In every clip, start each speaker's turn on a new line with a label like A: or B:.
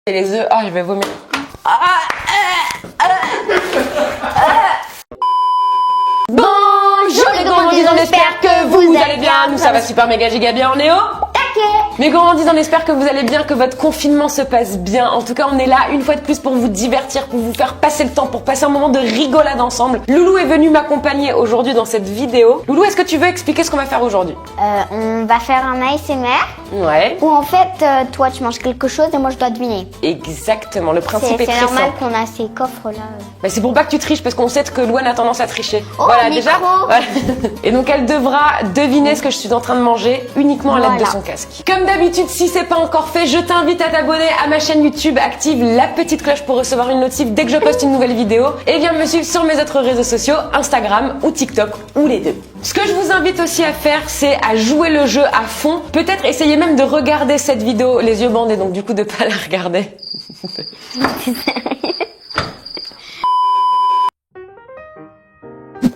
A: Et les œufs, je vais vomir. Bonjour les gourmandises, on espère que vous allez bien. Nous ça va super méga giga bien, on est au mes gourmandises, on espère que vous allez bien, que votre confinement se passe bien. En tout cas, on est là une fois de plus pour vous divertir, pour vous faire passer le temps, pour passer un moment de rigolade ensemble. Loulou est venu m'accompagner aujourd'hui dans cette vidéo. Loulou, est-ce que tu veux expliquer ce qu'on va faire aujourd'hui?
B: On va faire un ASMR.
A: Ouais.
B: Où en fait, toi tu manges quelque chose et moi je dois deviner.
A: Exactement, le principe est très
B: C'est normal
A: simple.
B: qu'on a ces coffres là.
A: Bah, c'est pour pas que tu triches parce qu'on sait que Louane a tendance à tricher.
B: Oh,
A: voilà
B: micro.
A: déjà. Voilà. Et donc elle devra deviner ce que je suis en train de manger uniquement à l'aide de
B: Voilà.
A: son casque. Comme d'habitude, si c'est pas encore fait, je t'invite à t'abonner à ma chaîne YouTube, active la petite cloche pour recevoir une notif dès que je poste une nouvelle vidéo et viens me suivre sur mes autres réseaux sociaux, Instagram ou TikTok ou les deux. Ce que je vous invite aussi à faire, c'est à jouer le jeu à fond. Peut-être essayer même de regarder cette vidéo les yeux bandés, donc du coup de pas la regarder.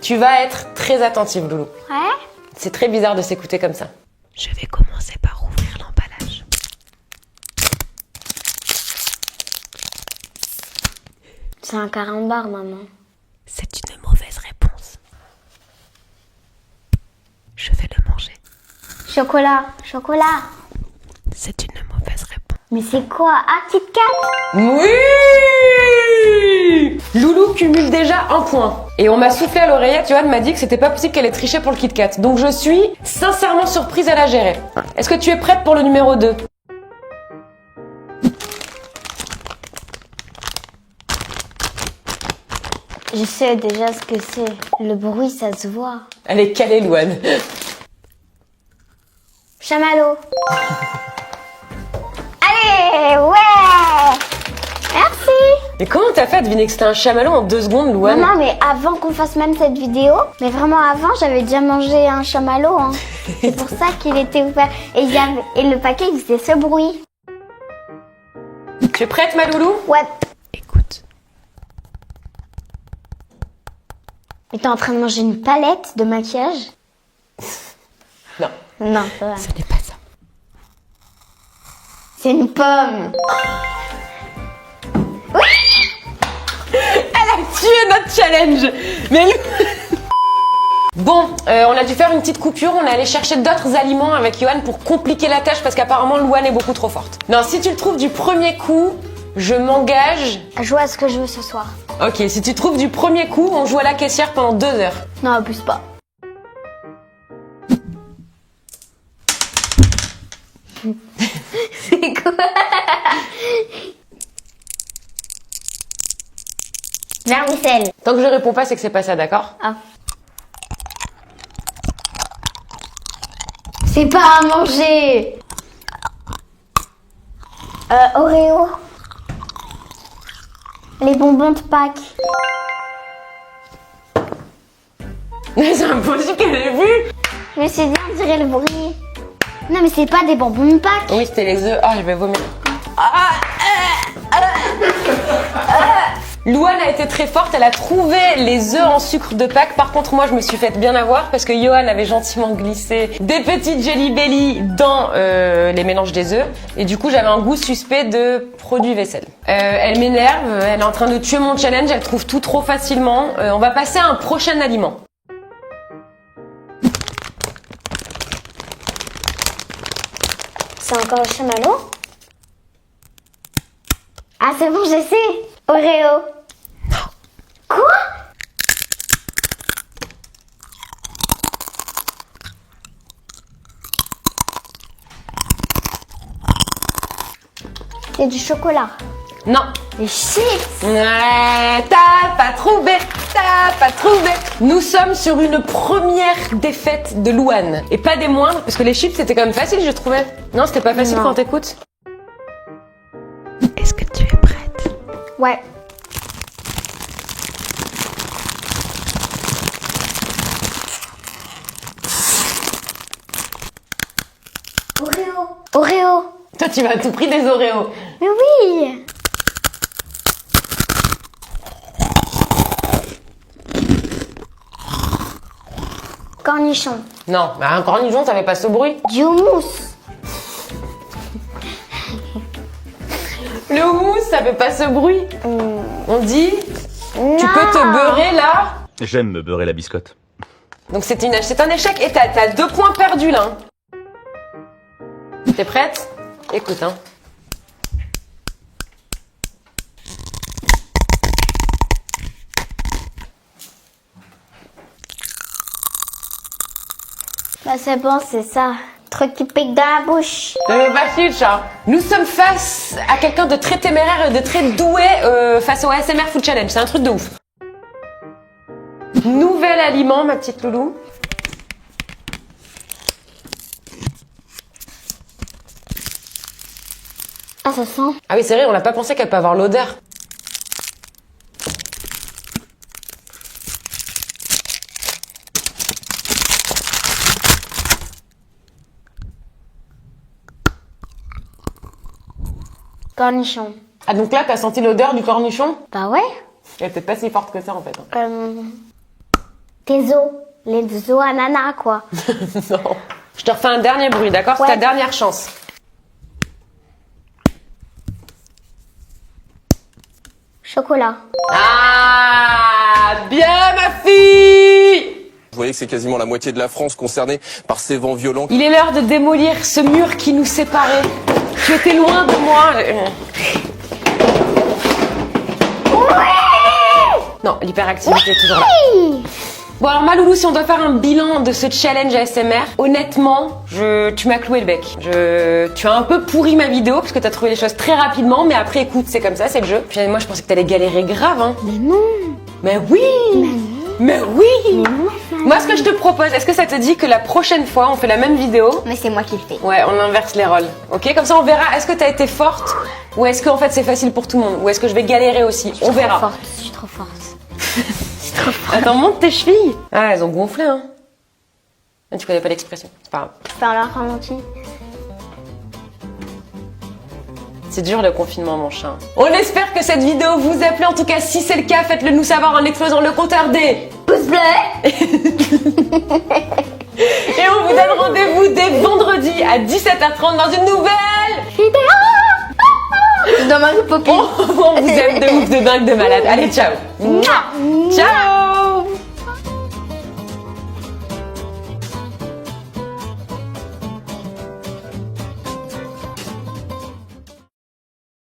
A: Tu vas être très attentive, Loulou.
B: Ouais.
A: C'est très bizarre de s'écouter comme ça. Je vais commencer par ouvrir l'emballage.
B: C'est un carambar, maman.
A: C'est une mauvaise réponse. Je vais le manger.
B: Chocolat, chocolat.
A: C'est une mauvaise réponse.
B: Mais c'est quoi? Ah, Kit Kat.
A: Oui! Loulou cumule déjà un point. Et on m'a soufflé à l'oreillette, Johan m'a dit que c'était pas possible qu'elle ait triché pour le Kit Kat. Donc je suis sincèrement surprise à la gérer. Est-ce que tu es prête pour le numéro 2?
B: Je sais déjà ce que c'est. Le bruit, ça se voit.
A: Elle est calée, Louane.
B: Chamallow. Allez, ouais. Merci.
A: Mais comment t'as fait à deviner que c'était un chamallow en 2 secondes, Louane?
B: Non, mais avant qu'on fasse même cette vidéo, mais vraiment avant, j'avais déjà mangé un chamallow. Hein. C'est pour ça qu'il était ouvert. Et le paquet, il faisait ce bruit.
A: Tu es prête, ma Loulou?
B: Ouais.
A: Écoute.
B: Mais t'es en train de manger une palette de maquillage?
A: Non.
B: Non, ça va.
A: Ce n'est pas ça.
B: C'est une pomme.
A: Elle a tué notre challenge. Mais bon, on a dû faire une petite coupure. On est allé chercher d'autres aliments avec Johan pour compliquer la tâche parce qu'apparemment Louane est beaucoup trop forte. Non, si tu le trouves du premier coup, je m'engage.
B: À jouer à ce que je veux ce soir.
A: Ok, si tu trouves du premier coup, on joue à la caissière pendant 2 heures.
B: Non, abuse pas. C'est quoi? Vermicelle.
A: Tant que je réponds pas, c'est que c'est pas ça, d'accord?
B: Ah. C'est pas à manger. Oreo. Les bonbons de Pâques.
A: C'est impossible qu'elle ait vu.
B: Je me suis dit, on dirait le bruit. Non, mais c'est pas des bonbons de Pâques.
A: Oui, c'était les œufs. Je vais vomir. Louane a été très forte, elle a trouvé les œufs en sucre de Pâques. Par contre, moi, je me suis faite bien avoir parce que Johan avait gentiment glissé des petites Jelly Belly dans les mélanges des œufs. Et du coup, j'avais un goût suspect de produit vaisselle. Elle m'énerve, elle est en train de tuer mon challenge, elle trouve tout trop facilement. On va passer à un prochain aliment.
B: C'est encore le chamallow? Ah, c'est bon, je sais. Oreo.
A: Non.
B: Quoi? C'est du chocolat.
A: Non.
B: Des chips.
A: Ouais, t'as pas trouvé, t'as pas trouvé. Nous sommes sur une première défaite de Louane. Et pas des moindres, parce que les chips c'était quand même facile, je trouvais. Non, c'était pas facile
B: Non.
A: quand t'écoutes. Est-ce que tu es prête?
B: Ouais. Oreo. Oreo.
A: Toi, tu vas à tout prix des Oreos.
B: Mais oui. Cornichon.
A: Non, mais un cornichon, ça fait pas ce bruit.
B: Du houmous.
A: Le mousse, ça fait pas ce bruit. On dit, tu peux te beurrer là.
C: J'aime me beurrer la biscotte.
A: Donc c'est un échec et t'as 2 points perdus là. T'es prête? Écoute, hein.
B: Bah c'est bon, c'est ça. Truc qui pique dans la bouche.
A: C'est facile ça. Nous sommes face à quelqu'un de très téméraire et de très doué face au ASMR Food Challenge. C'est un truc de ouf. Nouvel aliment, ma petite loulou.
B: Ah, ça sent.
A: Ah oui, c'est vrai, on n'a pas pensé qu'elle peut avoir l'odeur.
B: Cornichon.
A: Ah donc là, t'as senti l'odeur du cornichon?
B: Bah ouais.
A: Elle est peut-être pas si forte que ça en fait.
B: Tes os. Les os ananas, quoi.
A: Non. Je te refais un dernier bruit, d'accord? C'est
B: Ouais.
A: ta dernière chance.
B: Chocolat.
A: Ah, bien ma fille!
D: Vous voyez que c'est quasiment la moitié de la France concernée par ces vents violents.
A: Il est l'heure de démolir ce mur qui nous séparait. Tu étais loin de moi. Non, l'hyperactivité est toujours là. Bon alors ma loulou, si on doit faire un bilan de ce challenge ASMR, honnêtement, tu m'as cloué le bec. Tu as un peu pourri ma vidéo parce que t'as trouvé les choses très rapidement, mais après écoute, c'est comme ça, c'est le jeu. Puis moi je pensais que t'allais galérer grave, hein.
B: Mais non.
A: Mais oui. Mais oui. Moi ce que je te propose, est-ce que ça te dit que la prochaine fois on fait la même vidéo?
B: Mais c'est moi qui le fais.
A: Ouais, on inverse les rôles. Ok, comme ça on verra. Est-ce que t'as été forte ou est-ce qu'en fait c'est facile pour tout le monde ou est-ce que je vais galérer aussi? On verra.
B: Je suis trop forte.
A: Attends, monte tes chevilles. Ah, elles ont gonflé, hein. Ah, tu connais pas l'expression, c'est pas grave.
B: Je fais un ralenti.
A: C'est dur le confinement, mon chat. On espère que cette vidéo vous a plu. En tout cas, si c'est le cas, faites-le nous savoir en explosant le compteur des
B: Pouce bleu.
A: Et on vous donne rendez-vous dès vendredi à 17h30 dans une nouvelle
B: Vidéo. Dans Marie Poppins.
A: On vous aime de ouf, de dingue, de malade. Allez, ciao. Ciao.